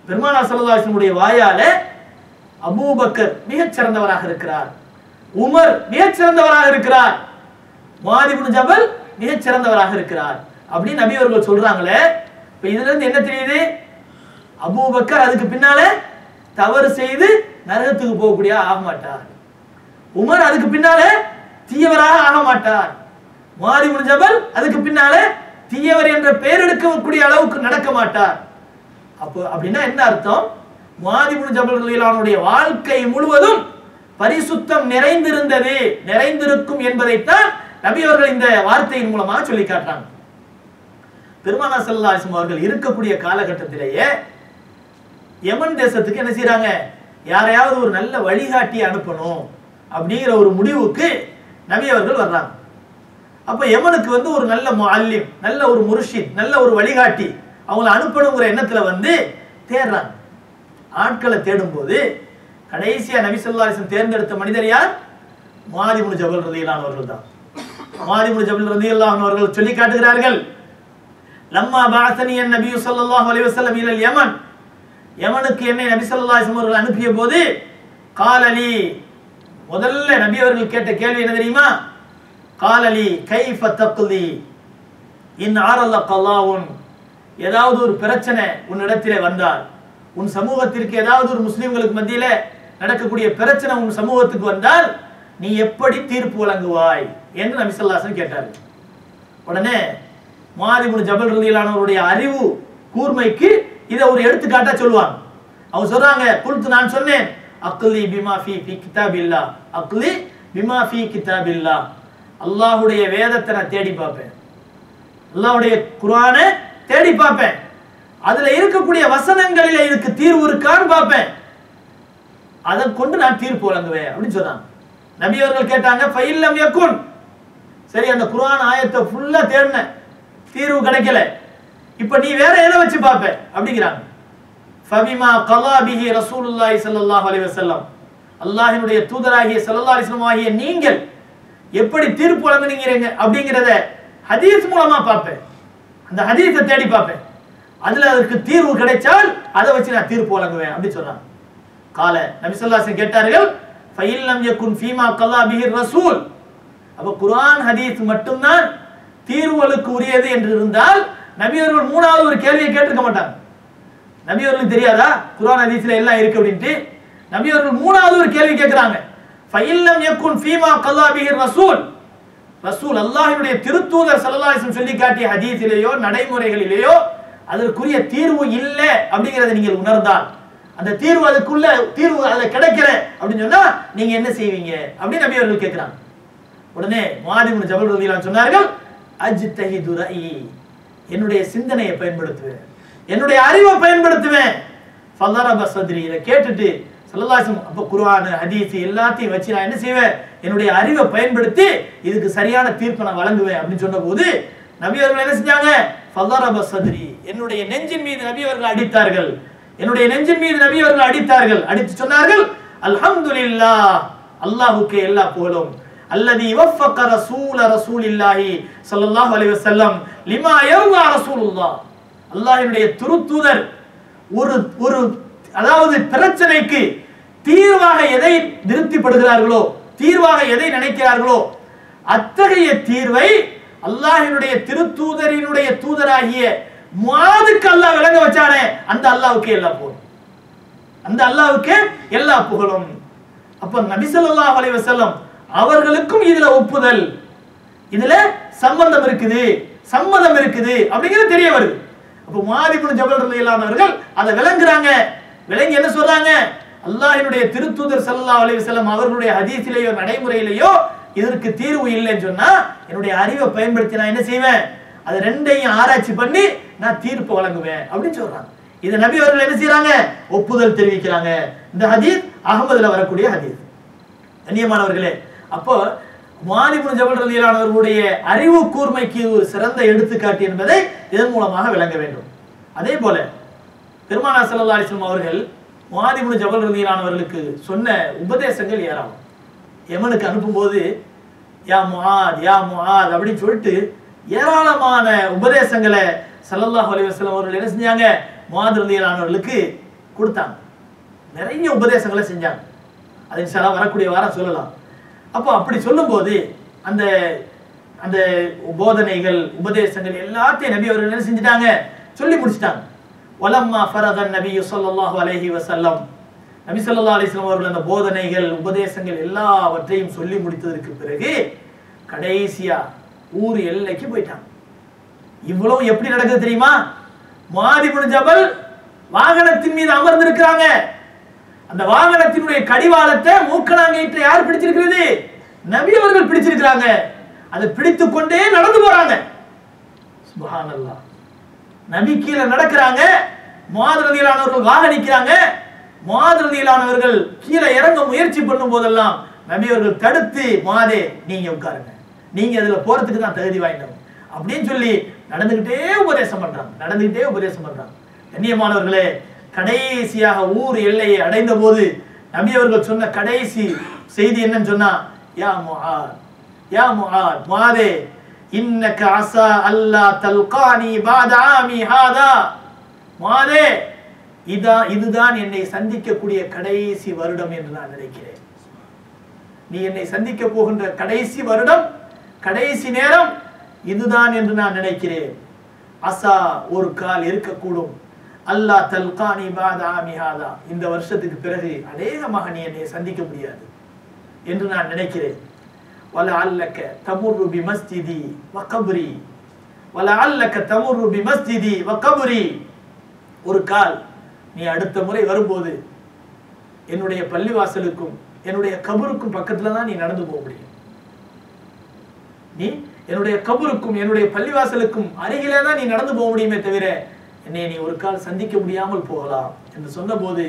பெருமானார் ஸல்லல்லாஹு அலைஹி வஸல்லம் வாயால அபூபக்கர் மிகச் சிறந்தவராக இருக்கிறார், உமர் மிகச் சிறந்தவராக இருக்கிறார், முஆத் இப்னு ஜபல் மிகச் சிறந்தவராக இருக்கிறார் அப்படின்னு நபி அவர்கள் சொல்றாங்களே. இப்ப இதுல இருந்து என்ன தெரியுது? அபூபக்கர் அதுக்கு பின்னால தவறு செய்து நரகத்துக்கு போகக்கூடிய ஆக மாட்டார், உமர் அதுக்கு பின்னால தீயவராக ஆக மாட்டார், முஆத் இப்னு ஜபல் அதுக்கு பின்னால தீயவர் என்ற பெயர் எடுக்கக்கூடிய அளவுக்கு நடக்க மாட்டார். அப்போ அப்படின்னா என்ன அர்த்தம்? முஆத் இப்னு ஜபல் ரலியல்லாஹு அன்ஹுடைய வாழ்க்கை முழுவதும் பரிசுத்தம் நிறைந்திருந்தது, நிறைந்திருக்கும் என்பதைத்தான் நபி அவர்கள் இந்த வார்த்தையின் மூலமாக சொல்லி காட்டுறாங்க. பெருமானார் ஸல்லல்லாஹு அலைஹி வஸல்லம் அவர்கள் இருக்கக்கூடிய காலகட்டத்திலேயே யமன் தேசத்துக்கு என்ன செய்யறாங்க? யாரையாவது ஒரு நல்ல வழிகாட்டி அனுப்பணும் அப்படிங்கிற ஒரு முடிவுக்கு நபி அவர்கள் வர்றாங்க. அப்ப யமனுக்கு ஒரு நல்ல முஅல்லிம், நல்ல ஒரு முர்ஷித், நல்ல ஒரு வழிகாட்டி அவங்களை அனுப்பணுங்கிற எண்ணத்துல தேடுறாங்க. ஆட்களை தேடும் போது கடைசியா நபி ஸல்லல்லாஹு அலைஹி வஸல்லம் தேர்ந்தெடுத்த மனிதர் யார்? முஆத் இப்னு ஜபல் ரலியல்லாஹு அன்ஹு அவர்கள் தான். முஆத் இப்னு ஜபல் ரலியல்லாஹு அன்ஹு அவர்கள் சொல்லி காட்டுகிறார்கள், லம்மா பஅஸனி நபி ஸல்லல்லாஹு அலைஹி வஸல்லம் இலல் யமன், யமனுக்கு என்னை நபி ஸல்லல்லாஹு அலைஹி வஸல்லம் அவர்கள் அனுப்பிய போது காலலி, முதல்ல நபி அவர்கள் கேட்ட கேள்வி என்ன தெரியுமா? காலலி கைஃப தக்லி இன் ஆரல்ல கல்லாவுன், ஏதாவது ஒரு பிரச்சனை உன்னிடத்திலே வந்தால், உன் சமூகத்திற்கு ஏதாவது ஒரு முஸ்லிம்களுக்கு மத்தியில நடக்கக்கூடிய பிரச்சனை உன் சமூகத்துக்கு வந்தால் நீ எப்படி தீர்ப்பு வழங்குவாய் என்று நபி ஸல்லல்லாஹு அலைஹி வஸல்லம் கேட்டார். உடனே முஆத் இப்னு ஜபல் ரலியல்லாஹு அன்ஹுடைய அறிவு கூர்மைக்கு இதை ஒரு எடுத்துக்காட்டா சொல்லுவாங்க. அவங்க சொல்றாங்க, குல்து, நான் சொன்னேன், அக்லி பிமா ஃபீ கிதாபில்லாஹ், அக்லி பிமா ஃபீ கிதாபில்லாஹ், அல்லாஹ்வுடைய வேதத்தை நான் தேடி பார்ப்பேன், அல்லாஹ்வுடைய குர்ஆனை தேடி பார்ப்பேன், அதுல இருக்கக்கூடிய வசனங்களில இதுக்கு தீர்வு இருக்கான்னு பார்ப்பேன், அதை கொண்டு நான் தீர்ப்பு வழங்குவேன் அப்படின்னு சொன்னாங்க. நபி அவர்கள் கேட்டாங்க, ஃபைல்லம் யகுன், சரி அந்த குர்ஆன் ஆயத்தை ஃபுல்லா தேடின, தீர்வு கிடைக்கல, இப்ப நீ வேற எதை வச்சு பார்ப்ப அப்படிங்கிறாங்க. ஃபபிமா கலா பிஹி ரசூலுல்லாஹி ஸல்லல்லாஹு அலைஹி வஸல்லம், அல்லாஹ்வினுடைய தூதராகிய ஸல்லல்லாஹு அலைஹி வஸல்லம் ஆகிய நீங்கள் எப்படி தீர்ப்பு வழங்குனீங்க அப்படிங்கறத ஹதீஸ் மூலமா பார்ப்பேன், அந்த ஹதீஸை தேடி பார்ப்பேன், அதுல அதுக்கு தீர்வு கிடைச்சால் அதை வச்சு நான் தீர்ப்பு வழங்குவேன் அப்படி சொல்றாங்க. கால நபி ஸல்லல்லாஹு அலைஹி வஸல்லம் கேட்டார்கள், ஃபைல்லம் யகுன் ஃபீமா கலா பிஹி ரசூல், அப்ப குர்ஆன் ஹதீஸ் மட்டும்தான் தீர்வுகளுக்கு உரியது என்று இருந்தால் நபி அவர்கள் மூணாவது ஒரு கேள்வியை கேட்டிருக்க மாட்டாங்க. நபி அவர்களுக்கு தெரியாதா குர்ஆன் ஹதீஸ்ல எல்லாம் இருக்கு அப்படின்ட்டு? நபி அவர்கள் மூணாவது ஒரு கேள்வி கேட்கிறாங்க, ஃபைல்லம் யகுன் ஃபீமா கலா பிஹி ரசூல், ரசூல் அல்லாஹ்வுடைய திருத்தூதர் ஸல்லல்லாஹு அலைஹி வஸல்லம் சொல்லி காட்டிய ஹதீஸிலேயோ நடைமுறைகளிலேயோ அதற்குரிய தீர்வு இல்லை அப்படிங்கறதை நீங்கள் உணர்ந்தால், அந்த தீர்வு அதுக்குள்ள தீர்வு அதுல கிடைக்கல அப்படின்னு சொன்னா நீங்க என்ன செய்வீங்க அப்படின்னு நபி அவர்கள் கேட்கிறாங்க. உடனே முஆத் இப்னு ஜபல் ரலியல்லாஹு அன்ஹு சொன்னார்கள், அஜ்தஹிது ரஅயி, என்னுடைய சிந்தனையை பயன்படுத்துவேன், என்னுடைய அறிவை பயன்படுத்துவேன். ஃபலரப சத்ரி, இதை கேட்டுட்டு ஸல்லல்லாஹு அலைஹி வஸல்லம் அப்ப குர்ஆன் ஹதீஸ் எல்லாத்தையும் வச்சு நான் என்ன செய்வேன், என்னுடைய அறிவை பயன்படுத்தி இதுக்கு சரியான தீர்ப்பை நான் வழங்குவேன் அப்படின்னு சொன்னபோது நபி அவர்கள் என்ன செஞ்சாங்க? ஃபலரப சத்ரி, என்னுடைய நெஞ்சின் மீது நபி அவர்கள் அடித்தார்கள், என்னுடைய நெஞ்சின் மீது நபி அவர்கள் அடித்தார்கள். அடித்து சொன்னார்கள், அல்ஹம்துலில்லாஹ், அல்லாஹ்வுக்கே எல்லா புகழும், அல்லதி வஃபக ரசூலில்லாஹி ஸல்லல்லாஹு அலைஹி வஸல்லம் லிமா யர்வா ரசூலுல்லாஹ், அல்லாஹ்வுடைய திருத்தூதர் ஒரு அதாவது பிரச்சனைக்கு தீர்வாக எதை திருப்திப்படுகிறார்களோ, தீர்வாக எதை நினைக்கிறார்களோ அத்தகைய தீர்வை அல்லாஹ்வுடைய திருத்தூதரினுடைய தூதராகிய முஆதுக்கு அல்லாஹ் விளங்க வச்சானே அந்த அல்லாஹ்வுக்கே எல்லா புகழும், அந்த அல்லாஹ்வுக்கே எல்லா புகழும். அப்ப நபி ஸல்லல்லாஹு அலைஹி வஸல்லம் அவர்களுக்கும் இதுல ஒப்புதல், இதுல சம்பந்தம் இருக்குது, சம்மதம் இருக்குது அப்படிங்கிறது தெரிய வருது. அப்ப முஆத் இப்னு ஜபல் ரலியல்லாஹு அன்ஹு அவர்கள் அதை விளங்குறாங்க. விளங்கி என்ன சொல்றாங்க? அல்லாஹ்வுடைய திருத்தூதர் ஸல்லல்லாஹு அலைஹி வஸல்லம் அவர்களுடைய ஹதீஸிலேயோ நடைமுறையிலேயோ இதற்கு தீர்வு இல்லைன்னு சொன்னா என்னுடைய அறிவை பயன்படுத்தி நான் என்ன செய்வேன், அது ரெண்டையும் ஆராய்ச்சி பண்ணி நான் தீர்ப்பு வழங்குவேன் அப்படின்னு சொல்றாங்க. இதை நபி அவர்கள் என்ன செய்யறாங்க? ஒப்புதல் தெரிவிக்கிறாங்க. இந்த ஹதீஸ் அஹ்மதுல வரக்கூடிய ஹதீஸ். கண்ணியமானவர்களே, அப்போ முஆத் இப்னு ஜபல் ரலியல்லாஹு அன்ஹு அவர்களுடைய அறிவு கூர்மைக்கு ஒரு சிறந்த எடுத்துக்காட்டு என்பதை இதன் மூலமாக விளங்க வேண்டும். அதே போல பெருமானார் ஸல்லல்லாஹு அலைஹி வஸல்லம் அவர்கள் முஆத் இப்னு ஜபல் ரலியல்லாஹு அன்ஹு அவர்களுக்கு சொன்ன உபதேசங்கள் ஏராளம். யமனுக்கு அனுப்பும்போது யா முஆத் யா முஆத் அப்படின்னு சொல்லிட்டு ஏராளமான உபதேசங்களை ஸல்லல்லாஹு அலைஹி வஸல்லம் அவர்கள் என்ன செஞ்சாங்க? முஆத் ரலியல்லாஹு அன்ஹு அவர்களுக்கு கொடுத்தாங்க, நிறைய உபதேசங்களை செஞ்சாங்க. அது இன்ஷா அல்லாஹ் வரக்கூடிய வாரம் சொல்லலாம். அப்போ அப்படி சொல்லும்போது அந்த அந்த போதனைகள் உபதேசங்கள் எல்லாத்தையும் நபி அவர்கள் என்ன செஞ்சிட்டாங்க, சொல்லி முடிச்சிட்டாங்க. வலம்மா ஃபரகன் நபி ஸல்லல்லாஹு அலைஹி வஸல்லம், நபி ஸல்லல்லாஹு அலைஹி வஸல்லம் அவர்கள் அந்த போதனைகள் உபதேசங்கள் எல்லாவற்றையும் சொல்லி முடித்ததற்கு பிறகு கடைசியா ஊர் எல்லைக்கு போயிட்டாங்க. இவ்வளவு எப்படி நடக்குது தெரியுமா? முஆத் இப்னு ஜபல் வாகனத்தின் மீது அமர்ந்திருக்கிறாங்க. அந்த வாகனத்தினுடைய கடிவாளத்தை மூக்கணாங்கயிற்றை யார் பிடிச்சிருக்கிறது? நபி அவர்கள் பிடிச்சிருக்கிறாங்க. அதை பிடித்துக் கொண்டே நடந்து போறாங்க. சுப்ஹானல்லாஹ். நபி கீழே நடக்கிறாங்க, முஆத் ரலியல்லாஹு அன்ஹு வாகனிக்கிறாங்க. முஆத் ரலியல்லாஹு அன்ஹு கீழே இறங்க முயற்சி பண்ணும் போதெல்லாம் நபி அவர்கள் தடுத்து, முஆதே நீங்க உட்காருங்க, நீங்க அதுல போறதுக்கு தான் தகுதி வாய்ந்தவங்க அப்படின்னு சொல்லி நடந்துகிட்டே உபதேசம் பண்றாங்க. கண்ணியமானவர்களே, கடைசியாக ஊர் எல்லையை அடைந்த போது நபி அவர்கள் சொன்ன கடைசி செய்தி என்னன்னு சொன்னா, யா முஆத் முஆதே இன்னக அஸா அல்லா தல்கானி பஅத ஆமி ஹாதா. முஆதே, இதுதான் என்னை சந்திக்கக்கூடிய கடைசி வருடம் என்று நான் நினைக்கிறேன். நீ என்னை சந்திக்க போகின்ற கடைசி வருடம், கடைசி நேரம் இதுதான் என்று நான் நினைக்கிறேன். அஸா, ஒரு கால் இருக்கக்கூடும், அல்லா தல்கானி பஅத ஆமி ஹாதா, இந்த வருஷத்துக்கு பிறகு அநேகமாக நீ என்னை சந்திக்க முடியாது என்று நான் நினைக்கிறேன். வலஅல்லக தமுர்ரு பிமஸ்ஜிதி வகப்ரி, வலஅல்லக தமுர்ரு பிமஸ்ஜிதி வகப்ரி, ஒரு கால் நீ அடுத்த முறை வரும்போது என்னுடைய பள்ளிவாசலுக்கும் என்னுடைய கபருக்கும் பக்கத்துல தான் நீ நடந்து போக முடியும். நீ என்னுடைய கபருக்கும் என்னுடைய பள்ளிவாசலுக்கும் அருகிலே தான் நீ நடந்து போக முடியுமே தவிர என்னை நீ ஒரு கால் சந்திக்க முடியாமல் போகலாம் என்று சொன்னபோது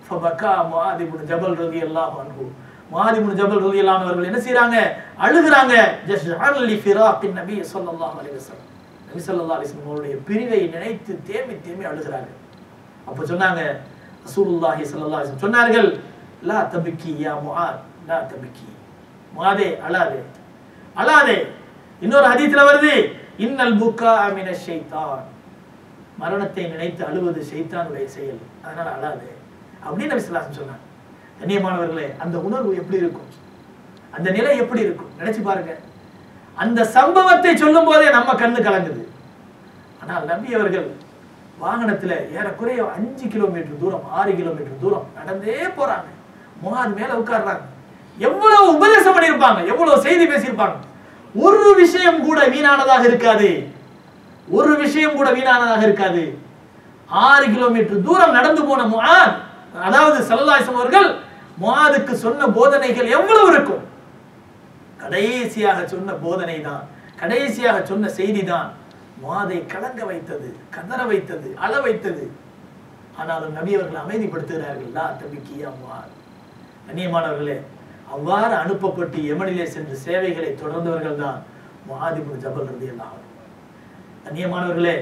ஃபபகா முஆத் இப்னு ஜபல் ரலியல்லாஹு அன்ஹு, முஆத் இப்னு ஜபல் ரலியல்லாஹு அன்ஹு அவர்கள் என்ன செய்றாங்க, அழுகுறாங்க. ஜஸ்அல் லி ஃபிராக்கின் நபி ஸல்லல்லாஹு அலைஹி வஸல்லம், நபி ஸல்லல்லாஹு அலைஹி வஸல்லம் அவருடைய பிரிவை நினைத்து தேம்பி அழுகுறாங்க. அப்ப சொன்னாங்க ரசூலுல்லாஹி ஸல்லல்லாஹு அலைஹி வஸல்லம் சொன்னார்கள், லா தப்கி யா முஆத், லா தப்கி, முஆதே அழாதே. இன்னொரு ஹதீஸ்ல வருது, இன்னல் புக்கா மினஷ் ஷைத்தான், மரணத்தை நினைத்து அழுவது ஷைத்தானுடைய செயல், அதனால அழாதே அப்படின்னு நபி ஸல்லல்லாஹு அலைஹி வஸல்லம் சொன்னாங்க. கண்ணியமானவர்களே, அந்த உணர்வு எப்படி இருக்கும், அந்த நிலை எப்படி இருக்கும் நினைச்சு பாருங்க. அந்த சம்பவத்தை சொல்லும் போதே நம்ம கண்ணு கலங்குது. ஆனால் நபி அவர்கள் வாகனத்துல ஏறக்குறைய 5 கிலோமீட்டர் தூரம் 6 கிலோமீட்டர் தூரம் நடந்தே போறாங்க. முஆத் மேல உட்கார்றாங்க. எவ்வளவு உபதேசம் பண்ணியிருப்பாங்க, எவ்வளவு செய்தி பேசியிருப்பாங்க. ஒரு விஷயம் கூட வீணானதாக இருக்காது, 6 கிலோமீட்டர் தூரம் நடந்து போன முஆத், அதாவது ஸல்லல்லாஹு அலைஹி வஸல்லம் அவர்கள் முஆதுக்கு சொன்ன போதனைகள் எவ்வளவு இருக்கும். கடைசியாக சொன்ன போதனை தான், கடைசியாக சொன்ன செய்தி தான் முஆதை கலங்க வைத்தது, கதற வைத்தது, அழ வைத்தது. ஆனாலும் நபி அவர்கள் அமைதிப்படுத்துகிறார்கள், லா தப்கி யா முஆத். கண்ணியமானவர்களே, அவ்வாறு அனுப்பப்பட்டு யமனிலே சென்று சேவைகளை தொடர்ந்தவர்கள் தான் முஆத் இப்னு ஜபல் ரலியல்லாஹு அன்ஹு. கண்ணியமானவர்களே,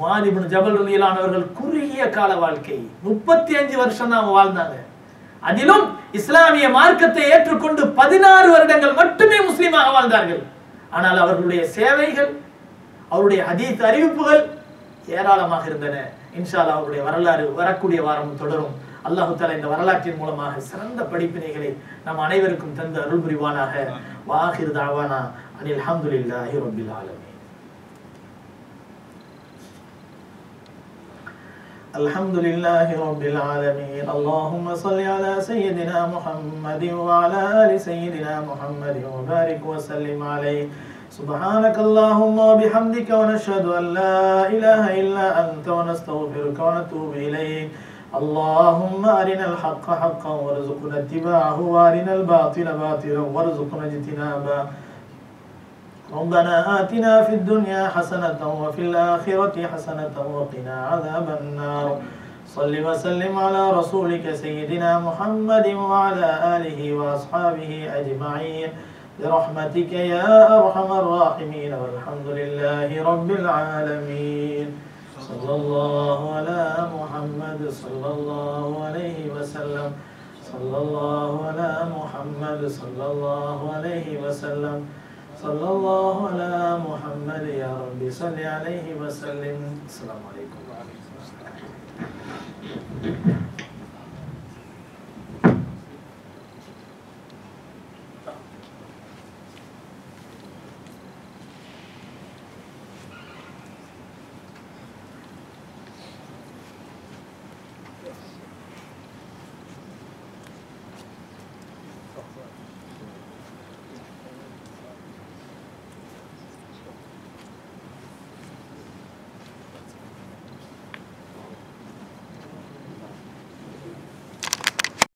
முஆத் இப்னு ஜபல் ரலியல்லாஹு அன்ஹு அவர்கள் குறுகிய கால வாழ்க்கை, 35 வருஷம் தான் வாழ்ந்தாங்க. அதிலும் இஸ்லாமிய மார்க்கத்தை ஏற்றுக்கொண்டு 16 வருடங்கள் மட்டுமே முஸ்லிமாக வாழ்ந்தார்கள். ஆனால் அவர்களுடைய சேவைகள், அவருடைய ஹதீஸ் அறிவிப்புகள் ஏராளமாக இருந்தன. இன்ஷா அல்லாஹ் அவருடைய வரலாறு வரக்கூடிய வாரம் தொடரும். அல்லாஹ் தஆலா இந்த வரலாற்றின் மூலமாக சிறந்த படிப்பினைகளை நம் அனைவருக்கும் தந்து அருள் புரிவானாக. வாஹிர் தஅவானா அனில் ஹம்துலில்லாஹி ரப்பில் ஆலமீன். الحمد لله رب العالمين. اللهم صل على سيدنا محمد وعلى آل سيدنا محمد وبارك وسلم عليه. سبحانك اللهم وبحمدك ونشهد أن لا إله إلا أنت ونستغفرك ونتوب إليك. اللهم أرنا الحق حقا وارزقنا اتباعه وأرنا الباطل باطلا وارزقنا اجتنابه. ربنا آتنا في الدنيا حسنة وفي الآخرة حسنة وقنا عذاب النار. صل وسلم على رسولك سيدنا محمد وعلى آله وأصحابه أجمعين برحمتك يا أرحم الراحمين. والحمد لله رب العالمين. صلى الله على محمد صلى الله عليه وسلم. صلى الله على محمد صلى الله عليه وسلم. صلى الله على محمد يا رب صل عليه وسلم. السلام عليكم.